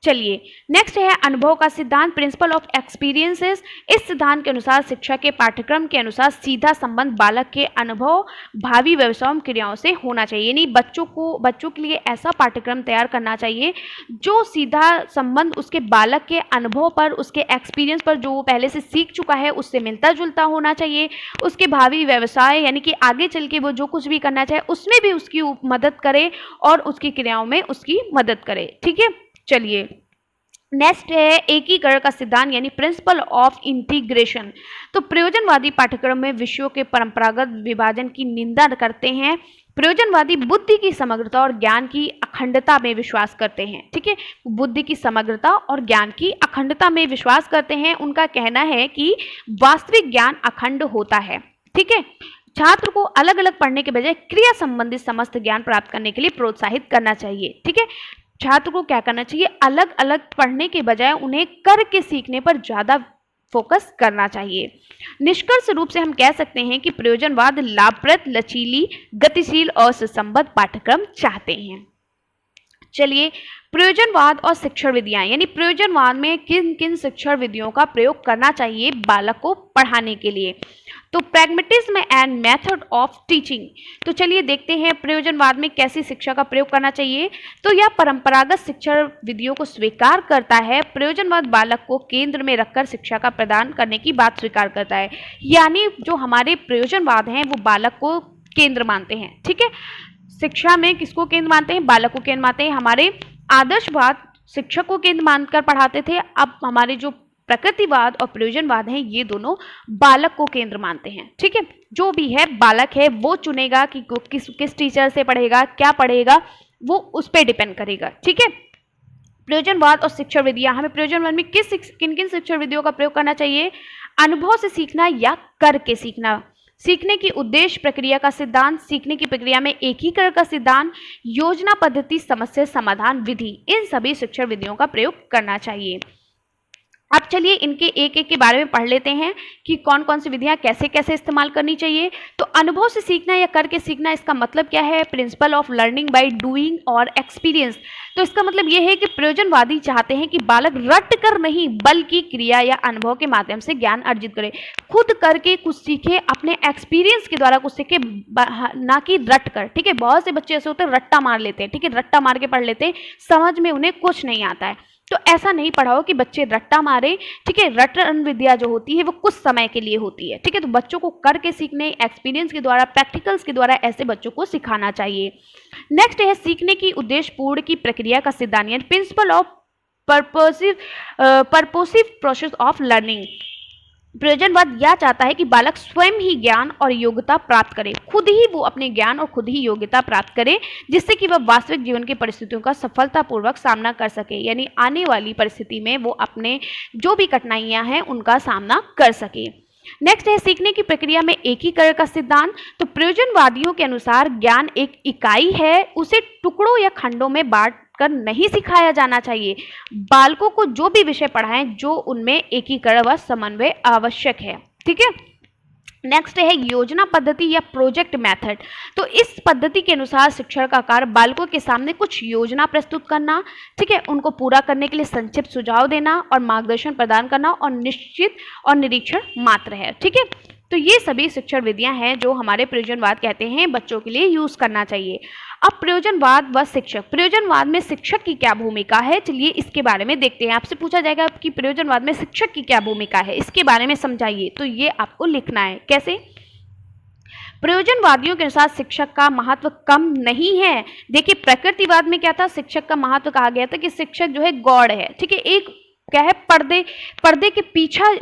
चलिए नेक्स्ट है अनुभव का सिद्धांत, प्रिंसिपल ऑफ एक्सपीरियंसेस। इस सिद्धांत के अनुसार शिक्षा के पाठ्यक्रम के अनुसार सीधा संबंध बालक के अनुभव, भावी व्यवसायों क्रियाओं से होना चाहिए। यानी बच्चों के लिए ऐसा पाठ्यक्रम तैयार करना चाहिए जो सीधा संबंध उसके बालक के अनुभव पर, उसके एक्सपीरियंस पर, जो वो पहले से सीख चुका है उससे मिलता जुलता होना चाहिए। उसके भावी व्यवसाय यानी कि आगे चल के वो जो कुछ भी करना चाहे उसमें भी उसकी मदद करे और उसकी क्रियाओं में उसकी मदद करे। ठीक है, चलिए नेक्स्ट है एकीकरण का सिद्धांत यानी प्रिंसिपल ऑफ इंटीग्रेशन। तो प्रयोजनवादी पाठ्यक्रम में विषयों के परंपरागत विभाजन की निंदा करते हैं। प्रयोजनवादी बुद्धि की समग्रता और ज्ञान की अखंडता में विश्वास करते हैं। ठीक है, बुद्धि की समग्रता और ज्ञान की अखंडता में विश्वास करते हैं। उनका कहना है कि वास्तविक ज्ञान अखंड होता है। ठीक है, छात्र को अलग अलग पढ़ने के बजाय क्रिया संबंधित समस्त ज्ञान प्राप्त करने के लिए प्रोत्साहित करना चाहिए। ठीक है, छात्र को क्या करना चाहिए, अलग अलग पढ़ने के बजाय उन्हें करके सीखने पर ज्यादा फोकस करना चाहिए। निष्कर्ष रूप से हम कह सकते हैं कि प्रयोजनवाद लाभप्रद, लचीली, गतिशील और सुसंबद्ध पाठ्यक्रम चाहते हैं। चलिए प्रयोजनवाद और शिक्षण विधियां यानी प्रयोजनवाद में किन किन शिक्षण विधियों का प्रयोग करना चाहिए बालक को पढ़ाने के लिए। तो pragmatism and method of teaching. तो चलिए देखते हैं प्रयोजनवाद में कैसी शिक्षा का प्रयोग करना चाहिए। तो यह परंपरागत शिक्षण विधियों को स्वीकार करता है। प्रयोजनवाद बालक को केंद्र में रखकर शिक्षा का प्रदान करने की बात स्वीकार करता है। यानी जो हमारे प्रयोजनवाद हैं वो बालक को केंद्र मानते हैं। ठीक है, शिक्षा में किसको केंद्र मानते हैं, बालक को केंद्र मानते हैं। हमारे आदर्शवाद शिक्षक को केंद्र मानकर पढ़ाते थे, अब हमारे जो प्रकृतिवाद और प्रयोजनवाद हैं ये दोनों बालक को केंद्र मानते हैं। ठीक है, जो भी है बालक है वो चुनेगा कि किस टीचर से पढ़ेगा, क्या पढ़ेगा, वो उस पर डिपेंड करेगा। ठीक है, प्रयोजनवाद और शिक्षण विधियां, हमें प्रयोजनवाद में किन किन शिक्षण विधियों का प्रयोग करना चाहिए? अनुभव से सीखना या करके सीखना, सीखने की उद्देश्य प्रक्रिया का सिद्धांत, सीखने की प्रक्रिया में एकीकरण का सिद्धांत, योजना पद्धति, समस्या समाधान विधि, इन सभी शिक्षण विधियों का प्रयोग करना चाहिए। अब चलिए इनके एक एक के बारे में पढ़ लेते हैं कि कौन कौन सी विधियां कैसे कैसे इस्तेमाल करनी चाहिए। तो अनुभव से सीखना या करके सीखना, इसका मतलब क्या है? Principle of learning by doing और एक्सपीरियंस। तो इसका मतलब यह है कि प्रयोजनवादी चाहते हैं कि बालक रट कर नहीं बल्कि क्रिया या अनुभव के माध्यम से ज्ञान अर्जित करे, खुद करके कुछ सीखे, अपने एक्सपीरियंस के द्वारा कुछ सीखे, ना कि रट कर। ठीक है, बहुत से बच्चे ऐसे होते हैं रट्टा मार लेते हैं, ठीक है, रट्टा मार के पढ़ लेते हैं, समझ में उन्हें कुछ नहीं आता है। तो ऐसा नहीं पढ़ाओ कि बच्चे रट्टा मारे। ठीक है, रटन विद्या जो होती है वो कुछ समय के लिए होती है। ठीक है, तो बच्चों को करके सीखने, एक्सपीरियंस के द्वारा, प्रैक्टिकल्स के द्वारा ऐसे बच्चों को सिखाना चाहिए। नेक्स्ट है सीखने की उद्देश्य पूर्ण की प्रक्रिया का सिद्धांत, यानी principle of purposive process of learning. प्रयोजनवाद यह चाहता है कि बालक स्वयं ही ज्ञान और योग्यता प्राप्त करे, खुद ही वो अपने ज्ञान और खुद ही योग्यता प्राप्त करे, जिससे कि वह वास्तविक जीवन की परिस्थितियों का सफलतापूर्वक सामना कर सके, यानी आने वाली परिस्थिति में वो अपने जो भी कठिनाइयां हैं उनका सामना कर सके। नेक्स्ट है सीखने की प्रक्रिया में एकीकरण का सिद्धांत। तो प्रयोजनवादियों के अनुसार ज्ञान एक इकाई है, उसे टुकड़ों या खंडों में बांट कर नहीं सिखाया जाना चाहिए। बालकों को जो भी विषय पढ़ाएं जो उनमें एकीकरण व समन्वय आवश्यक है। ठीक है, नेक्स्ट है योजना पद्धति या प्रोजेक्ट मेथड। तो इस पद्धति के अनुसार शिक्षण का कार्य बालकों के सामने कुछ योजना प्रस्तुत करना, ठीक है, उनको पूरा करने के लिए संक्षिप्त सुझाव देना और मार्गदर्शन प्रदान करना और निश्चित और निरीक्षण मात्र है। ठीक है, तो ये सभी शिक्षण विधियां हैं जो हमारे प्रयोजनवाद कहते हैं बच्चों के लिए यूज करना चाहिए। अब प्रयोजनवाद व शिक्षक, प्रयोजनवाद में शिक्षक की क्या भूमिका है, चलिए इसके बारे में देखते हैं। आपसे पूछा जाएगा कि प्रयोजनवाद में शिक्षक की क्या भूमिका है, इसके बारे में समझाइए, तो ये आपको लिखना है। कैसे? प्रयोजनवादियों के अनुसार शिक्षक का महत्व कम नहीं है। देखिए प्रकृतिवाद में क्या था, शिक्षक का महत्व कहा गया था कि शिक्षक जो है गॉड है। ठीक है, एक क्या है, पर्दे के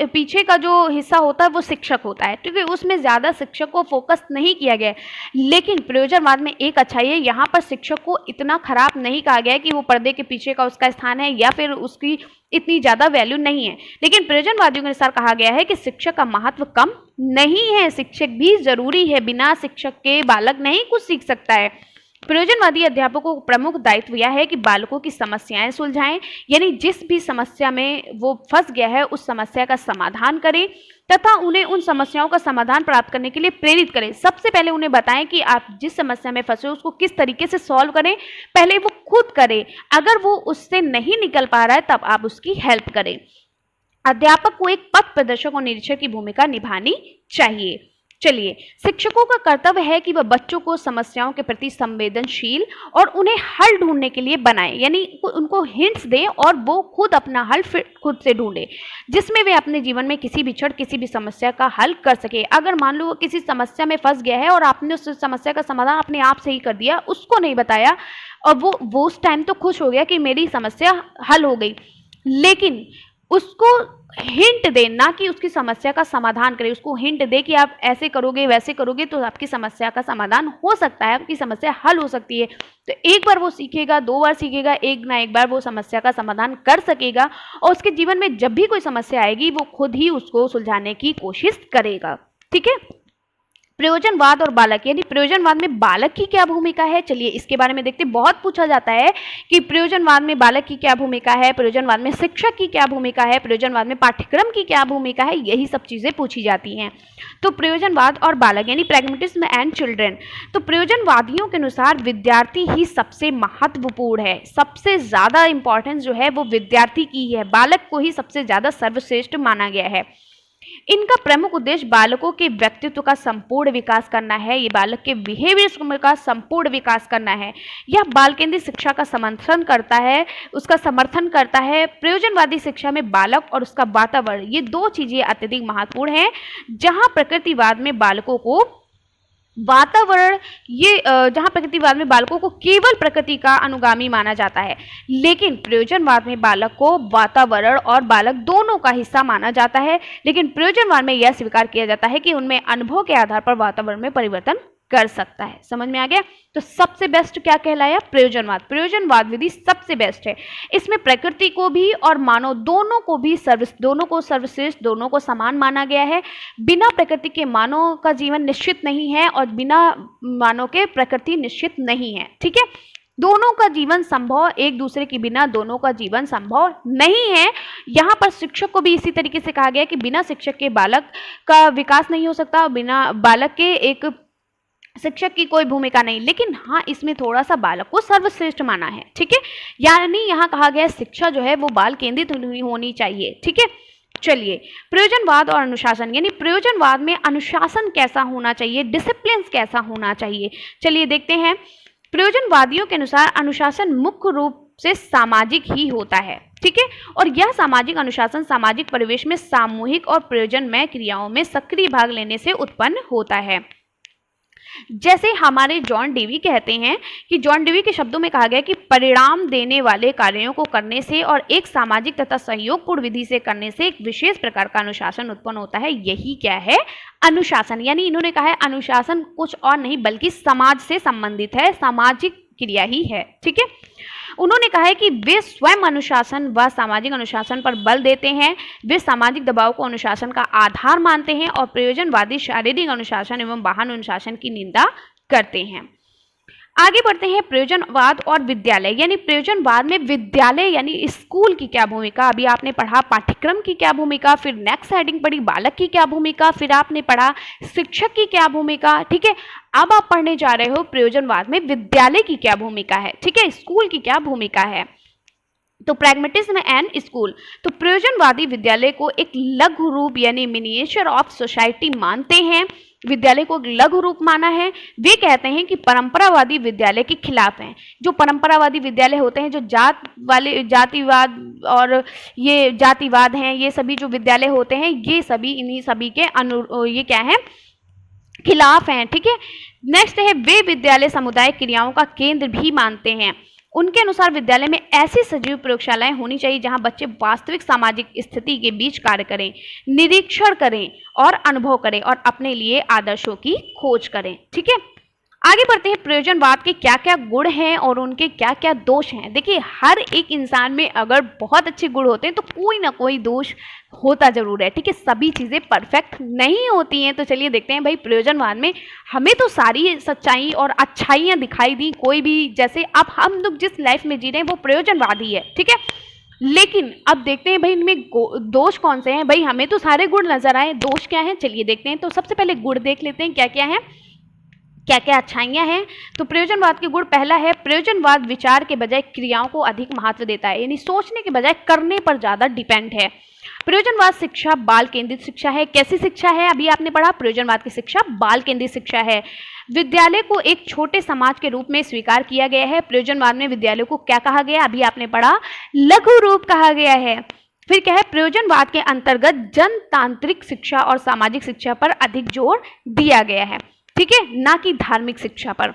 पीछे का जो हिस्सा होता है वो शिक्षक होता है। ठीक है, उसमें ज्यादा शिक्षक को फोकस नहीं किया गया है। लेकिन प्रयोजनवाद में एक अच्छाई है, यहाँ पर शिक्षक को इतना खराब नहीं कहा गया है कि वो पर्दे के पीछे का उसका स्थान है या फिर उसकी इतनी ज्यादा वैल्यू नहीं है। लेकिन प्रयोजनवादियों के अनुसार कहा गया है कि शिक्षक का महत्व कम नहीं है, शिक्षक भी जरूरी है, बिना शिक्षक के बालक नहीं कुछ सीख सकता है। प्रयोजनवादी अध्यापकों को प्रमुख दायित्व यह है कि बालकों की समस्याएं सुलझाएं, यानी जिस भी समस्या में वो फंस गया है उस समस्या का समाधान करें तथा उन्हें उन समस्याओं का समाधान प्राप्त करने के लिए प्रेरित करें। सबसे पहले उन्हें बताएं कि आप जिस समस्या में फंसे हो उसको किस तरीके से सॉल्व करें, पहले वो खुद करें, अगर वो उससे नहीं निकल पा रहा है तब आप उसकी हेल्प करें। अध्यापक को एक पथ प्रदर्शक और निरीक्षक की भूमिका निभानी चाहिए। चलिए, शिक्षकों का कर्तव्य है कि वह बच्चों को समस्याओं के प्रति संवेदनशील और उन्हें हल ढूंढने के लिए बनाए, यानी उनको हिंट्स दें और वो खुद अपना हल खुद से ढूंढे, जिसमें वे अपने जीवन में किसी भी क्षण किसी भी समस्या का हल कर सके। अगर मान लो वो किसी समस्या में फंस गया है और आपने उस समस्या का समाधान अपने आप से ही कर दिया, उसको नहीं बताया, और वो उस टाइम तो खुश हो गया कि मेरी समस्या हल हो गई, लेकिन उसको हिंट दे, ना कि उसकी समस्या का समाधान करे। उसको हिंट दे कि आप ऐसे करोगे वैसे करोगे तो आपकी समस्या का समाधान हो सकता है, आपकी समस्या हल हो सकती है। तो एक बार वो सीखेगा, 2 बार सीखेगा, एक ना एक बार वो समस्या का समाधान कर सकेगा और उसके जीवन में जब भी कोई समस्या आएगी वो खुद ही उसको सुलझाने की कोशिश करेगा। ठीक है, प्रयोजनवाद और बालक, यानी प्रयोजनवाद में बालक की क्या भूमिका है, चलिए इसके बारे में देखते हैं। बहुत पूछा जाता है कि प्रयोजनवाद में बालक की क्या भूमिका है, प्रयोजनवाद में शिक्षक की क्या भूमिका है, प्रयोजनवाद में पाठ्यक्रम की क्या भूमिका है, यही सब चीजें पूछी जाती हैं। तो प्रयोजनवाद और बालक यानी प्रैग्मेटिज्म एंड चिल्ड्रन, तो प्रयोजनवादियों के अनुसार विद्यार्थी ही सबसे महत्वपूर्ण है, सबसे ज्यादा इंपॉर्टेंस जो है वो विद्यार्थी की है, बालक को ही सबसे ज्यादा सर्वश्रेष्ठ माना गया है। इनका प्रमुख उद्देश्य बालकों के व्यक्तित्व का संपूर्ण विकास करना है, ये बालक के बिहेवियर का संपूर्ण विकास करना है। यह बाल केंद्रित शिक्षा का समर्थन करता है, उसका समर्थन करता है। प्रयोजनवादी शिक्षा में बालक और उसका वातावरण, ये 2 चीजें अत्यधिक महत्वपूर्ण हैं। जहां प्रकृतिवाद में बालकों को वातावरण, जहां प्रकृतिवाद में बालकों को केवल प्रकृति का अनुगामी माना जाता है, लेकिन प्रयोजनवाद में बालक को वातावरण और बालक दोनों का हिस्सा माना जाता है। लेकिन प्रयोजनवाद में यह स्वीकार किया जाता है कि उनमें अनुभव के आधार पर वातावरण में परिवर्तन कर सकता है। समझ में आ गया? तो सबसे बेस्ट क्या कहलाया? प्रयोजनवाद। प्रयोजनवाद विधि सबसे बेस्ट है। इसमें प्रकृति को भी और मानव दोनों को सर्वश्रेष्ठ, दोनों को समान माना गया है। बिना प्रकृति के मानव का जीवन निश्चित नहीं है और बिना मानव के प्रकृति निश्चित नहीं है। ठीक है, दोनों का जीवन संभव, एक दूसरे के बिना दोनों का जीवन संभव नहीं है। यहाँ पर शिक्षक को भी इसी तरीके से कहा गया कि बिना शिक्षक के बालक का विकास नहीं हो सकता, बिना बालक के एक शिक्षक की कोई भूमिका नहीं। लेकिन हाँ, इसमें थोड़ा सा बालक को सर्वश्रेष्ठ माना है। ठीक है, यानी यहाँ कहा गया शिक्षा जो है वो बाल केंद्रित होनी चाहिए। ठीक है, चलिए प्रयोजनवाद और अनुशासन, यानी प्रयोजनवाद में अनुशासन कैसा होना चाहिए, डिसिप्लिन कैसा होना चाहिए, चलिए देखते हैं। प्रयोजनवादियों के अनुसार अनुशासन मुख्य रूप से सामाजिक ही होता है। ठीक है, और यह सामाजिक अनुशासन सामाजिक परिवेश में सामूहिक और प्रयोजनमय क्रियाओं में सक्रिय भाग लेने से उत्पन्न होता है। जैसे हमारे जॉन डेवी कहते हैं कि जॉन डेवी के शब्दों में कहा गया कि परिणाम देने वाले कार्यों को करने से और एक सामाजिक तथा सहयोगपूर्ण विधि से करने से एक विशेष प्रकार का अनुशासन उत्पन्न होता है। यही क्या है? अनुशासन। यानी इन्होंने कहा है अनुशासन कुछ और नहीं बल्कि समाज से संबंधित है, सामाजिक क्रिया ही है। ठीक है, उन्होंने कहा है कि वे स्वयं अनुशासन व सामाजिक अनुशासन पर बल देते हैं। वे सामाजिक दबाव को अनुशासन का आधार मानते हैं और प्रयोजनवादी शारीरिक अनुशासन एवं वाहन अनुशासन की निंदा करते हैं। आगे बढ़ते हैं प्रयोजनवाद और विद्यालय, यानी प्रयोजनवाद में विद्यालय यानी स्कूल की क्या भूमिका। अभी आपने पढ़ा पाठ्यक्रम की क्या भूमिका, फिर नेक्स्ट हेडिंग पढ़ी बालक की क्या भूमिका, फिर आपने पढ़ा शिक्षक की क्या भूमिका। ठीक है, अब आप पढ़ने जा रहे हो प्रयोजनवाद में विद्यालय की क्या भूमिका है। ठीक है, स्कूल की क्या भूमिका है। तो प्रैग्मेटिज्म एंड स्कूल, तो प्रयोजनवादी विद्यालय को एक लघु रूप यानी मिनिएचर ऑफ सोसाइटी मानते हैं। विद्यालय को लघु रूप माना है। वे कहते हैं कि परंपरावादी विद्यालय के खिलाफ हैं। जो परंपरावादी विद्यालय होते हैं, जो जातिवाद और ये जातिवाद हैं, ये सभी जो विद्यालय होते हैं ये सभी इन्हीं सभी के ये क्या है? खिलाफ हैं। ठीक है, नेक्स्ट है वे विद्यालय समुदाय क्रियाओं का केंद्र भी मानते हैं। उनके अनुसार विद्यालय में ऐसी सजीव प्रयोगशालाएं होनी चाहिए जहां बच्चे वास्तविक सामाजिक स्थिति के बीच कार्य करें, निरीक्षण करें और अनुभव करें और अपने लिए आदर्शों की खोज करें। ठीक है, आगे बढ़ते हैं प्रयोजनवाद के क्या क्या गुण हैं और उनके क्या क्या दोष हैं। देखिए, हर एक इंसान में अगर बहुत अच्छे गुण होते हैं तो कोई ना कोई दोष होता जरूर है। ठीक है, सभी चीज़ें परफेक्ट नहीं होती हैं। तो चलिए देखते हैं भाई, प्रयोजनवाद में हमें तो सारी सच्चाई और अच्छाइयाँ दिखाई दी। कोई भी जैसे अब हम लोग जिस लाइफ में जी रहे हैं वो प्रयोजनवाद ही है। ठीक है, लेकिन अब देखते हैं भाई इनमें दोष कौन से हैं। भाई हमें तो सारे गुण नजर आए, दोष क्या हैं चलिए देखते हैं। तो सबसे पहले गुण देख लेते हैं क्या क्या है, क्या क्या अच्छाइयाँ हैं। तो प्रयोजनवाद के गुण, पहला है प्रयोजनवाद विचार के बजाय क्रियाओं को अधिक महत्व देता है, यानी सोचने के बजाय करने पर ज़्यादा डिपेंड है। प्रयोजनवाद शिक्षा बाल केंद्रित शिक्षा है। कैसी शिक्षा है? अभी आपने पढ़ा प्रयोजनवाद की शिक्षा बाल केंद्रित शिक्षा है। विद्यालय को एक छोटे समाज के रूप में स्वीकार किया गया है। प्रयोजनवाद में विद्यालय को क्या कहा गया? अभी आपने पढ़ा लघु रूप कहा गया है। फिर क्या है? प्रयोजनवाद के अंतर्गत जनतांत्रिक शिक्षा और सामाजिक शिक्षा पर अधिक जोर दिया गया है। ठीक है, ना कि धार्मिक शिक्षा पर।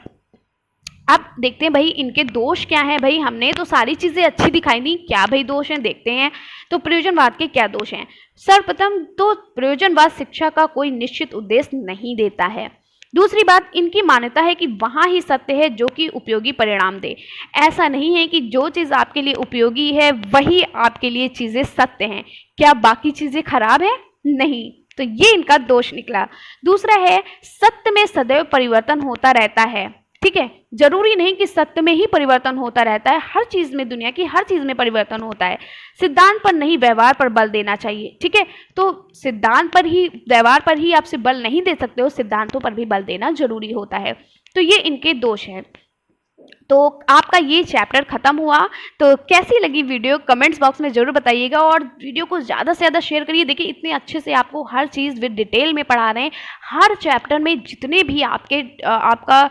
अब देखते हैं भाई इनके दोष क्या हैं। भाई हमने तो सारी चीजें अच्छी दिखाई दी, क्या भाई दोष हैं देखते हैं। तो प्रयोजनवाद के क्या दोष हैं? सर्वप्रथम तो प्रयोजनवाद शिक्षा का कोई निश्चित उद्देश्य नहीं देता है। दूसरी बात, इनकी मान्यता है कि वहाँ ही सत्य है जो कि उपयोगी परिणाम दे। ऐसा नहीं है कि जो चीज़ आपके लिए उपयोगी है वही आपके लिए चीज़ें सत्य हैं। क्या बाकी चीज़ें खराब है? नहीं। तो ये इनका दोष निकला। दूसरा है सत्य में सदैव परिवर्तन होता रहता है। ठीक है, जरूरी नहीं कि सत्य में ही परिवर्तन होता रहता है, हर चीज में, दुनिया की हर चीज में परिवर्तन होता है। सिद्धांत पर नहीं व्यवहार पर बल देना चाहिए। ठीक है, तो सिद्धांत पर ही, व्यवहार पर ही आपसे बल नहीं दे सकते हो, सिद्धांतों पर भी बल देना जरूरी होता है। तो ये इनके दोष हैं। तो आपका ये चैप्टर खत्म हुआ। तो कैसी लगी वीडियो कमेंट्स बॉक्स में ज़रूर बताइएगा और वीडियो को ज़्यादा से ज़्यादा शेयर करिए। देखिए इतने अच्छे से आपको हर चीज़ विद डिटेल में पढ़ा रहे हैं। हर चैप्टर में जितने भी आपका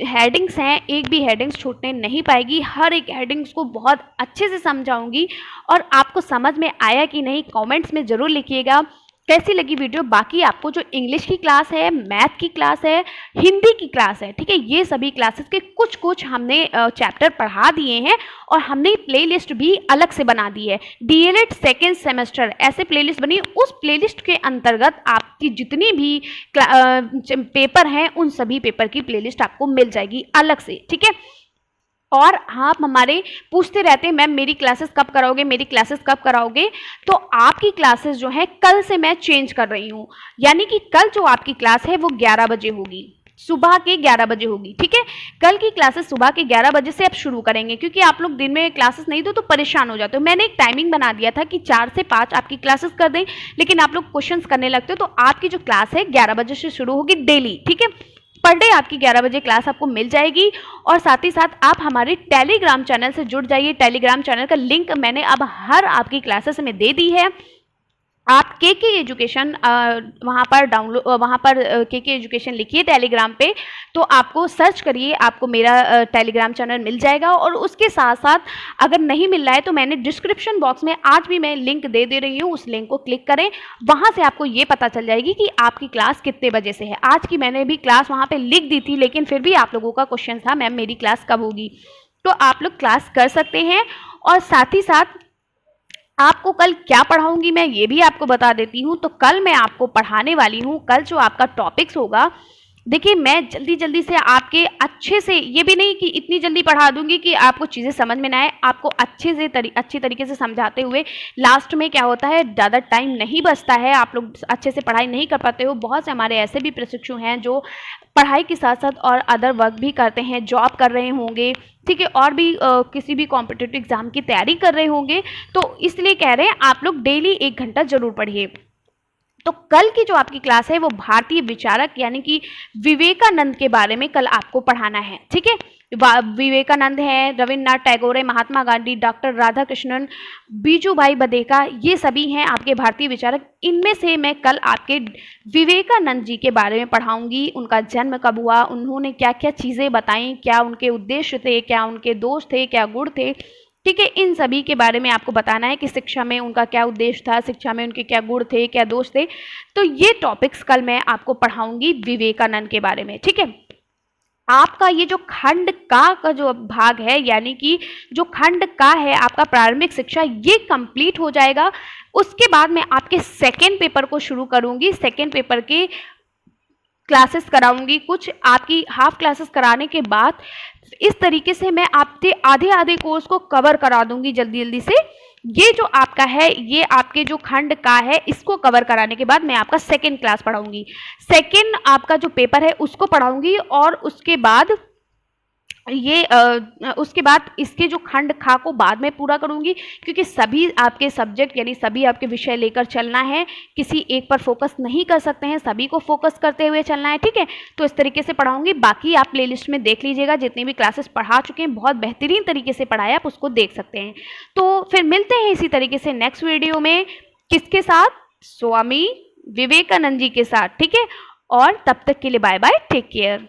हेडिंग्स हैं, एक भी हेडिंग्स छूटने नहीं पाएगी। हर एक हेडिंग्स को बहुत अच्छे से समझाऊंगी और आपको समझ में आया कि नहीं कमेंट्स में ज़रूर लिखिएगा। कैसी लगी वीडियो। बाकी आपको जो इंग्लिश की क्लास है, मैथ की क्लास है, हिंदी की क्लास है, ठीक है, ये सभी क्लासेस के कुछ कुछ हमने चैप्टर पढ़ा दिए हैं और हमने प्लेलिस्ट भी अलग से बना दी है। डीएलएड सेकेंड सेमेस्टर ऐसे प्लेलिस्ट बनी, उस प्लेलिस्ट के अंतर्गत आपकी जितनी भी पेपर हैं उन सभी पेपर की प्लेलिस्ट आपको मिल जाएगी अलग से, ठीक है। और आप हमारे पूछते रहते हैं मैम मेरी क्लासेस कब कराओगे, मेरी क्लासेस कब कराओगे। तो आपकी क्लासेस जो है कल से मैं चेंज कर रही हूँ, यानी कि कल जो आपकी क्लास है वो 11 बजे होगी, सुबह के 11 बजे होगी, ठीक है। कल की क्लासेस सुबह के 11 बजे से अब शुरू करेंगे, क्योंकि आप लोग दिन में क्लासेस नहीं दो तो परेशान हो जाते हो। मैंने एक टाइमिंग बना दिया था कि 4 से 5 आपकी क्लासेस कर दें, लेकिन आप लोग क्वेश्चंस करने लगते हो, तो आपकी जो क्लास है 11 बजे से शुरू होगी डेली, ठीक है। पर डे आपकी 11 बजे क्लास आपको मिल जाएगी। और साथ ही साथ आप हमारे टेलीग्राम चैनल से जुड़ जाइए। टेलीग्राम चैनल का लिंक मैंने अब हर आपकी क्लासेस में दे दी है। आप के एजुकेशन वहाँ पर के एजुकेशन लिखिए टेलीग्राम पे, तो आपको सर्च करिए, आपको मेरा टेलीग्राम चैनल मिल जाएगा। और उसके साथ साथ अगर नहीं मिल रहा है तो मैंने डिस्क्रिप्शन बॉक्स में आज भी मैं लिंक दे रही हूँ, उस लिंक को क्लिक करें, वहाँ से आपको ये पता चल जाएगी कि आपकी क्लास कितने बजे से है। आज की मैंने भी क्लास वहाँ पर लिख दी थी, लेकिन फिर भी आप लोगों का क्वेश्चन था मैम मेरी क्लास कब होगी, तो आप लोग क्लास कर सकते हैं। और साथ ही साथ आपको कल क्या पढ़ाऊंगी मैं ये भी आपको बता देती हूँ। तो कल मैं आपको पढ़ाने वाली हूँ, कल जो आपका टॉपिक्स होगा, देखिए मैं जल्दी जल्दी से आपके अच्छे से, ये भी नहीं कि इतनी जल्दी पढ़ा दूंगी कि आपको चीज़ें समझ में ना आए, आपको अच्छी तरीके से समझाते हुए लास्ट में क्या होता है ज़्यादा टाइम नहीं बचता है, आप लोग अच्छे से पढ़ाई नहीं कर पाते हो। बहुत से हमारे ऐसे भी प्रशिक्षु हैं जो पढ़ाई के साथ साथ और अदर वर्क भी करते हैं, जॉब कर रहे होंगे, ठीक है, और भी किसी भी कॉम्पिटिटिव एग्जाम की तैयारी कर रहे होंगे, तो इसलिए कह रहे हैं आप लोग डेली 1 घंटा जरूर पढ़िए। तो कल की जो आपकी क्लास है वो भारतीय विचारक यानी कि विवेकानंद के बारे में कल आपको पढ़ाना है, ठीक है। विवेकानंद है, रविन्द्रनाथ टैगोर है, महात्मा गांधी, डॉक्टर राधा कृष्णन, बीजू भाई बधेका, ये सभी हैं आपके भारतीय विचारक। इनमें से मैं कल आपके विवेकानंद जी के बारे में पढ़ाऊंगी, उनका जन्म कब हुआ, उन्होंने क्या क्या चीज़ें बताई, क्या उनके उद्देश्य थे, क्या उनके दोष थे, क्या गुण थे, ठीक है। इन सभी के बारे में आपको बताना है कि शिक्षा में उनका क्या उद्देश्य था, शिक्षा में उनके क्या गुण थे, क्या दोष थे। तो ये टॉपिक्स कल मैं आपको पढ़ाऊंगी विवेकानंद के बारे में, ठीक है। आपका ये जो खंड का जो भाग है, यानी कि जो खंड का है आपका प्रारंभिक शिक्षा, ये कंप्लीट हो जाएगा। उसके बाद मैं आपके सेकेंड पेपर को शुरू करूंगी। सेकेंड पेपर के क्लासेस कराऊंगी, कुछ आपकी हाफ क्लासेस कराने के बाद इस तरीके से मैं आपके आधे आधे कोर्स को कवर करा दूंगी जल्दी जल्दी से। ये जो आपका है, ये आपके जो खंड का है, इसको कवर कराने के बाद मैं आपका सेकेंड क्लास पढ़ाऊंगी, सेकेंड आपका जो पेपर है उसको पढ़ाऊंगी। और उसके बाद उसके बाद इसके जो खंड खा को बाद में पूरा करूंगी, क्योंकि सभी आपके सब्जेक्ट यानी सभी आपके विषय लेकर चलना है, किसी एक पर फोकस नहीं कर सकते हैं, सभी को फोकस करते हुए चलना है, ठीक है। तो इस तरीके से पढ़ाऊंगी। बाकी आप प्लेलिस्ट में देख लीजिएगा, जितनी भी क्लासेस पढ़ा चुके हैं बहुत बेहतरीन तरीके से पढ़ाया, आप उसको देख सकते हैं। तो फिर मिलते हैं इसी तरीके से नेक्स्ट वीडियो में, किसके साथ, स्वामी विवेकानंद जी के साथ, ठीक है। और तब तक के लिए बाय बाय, टेक केयर।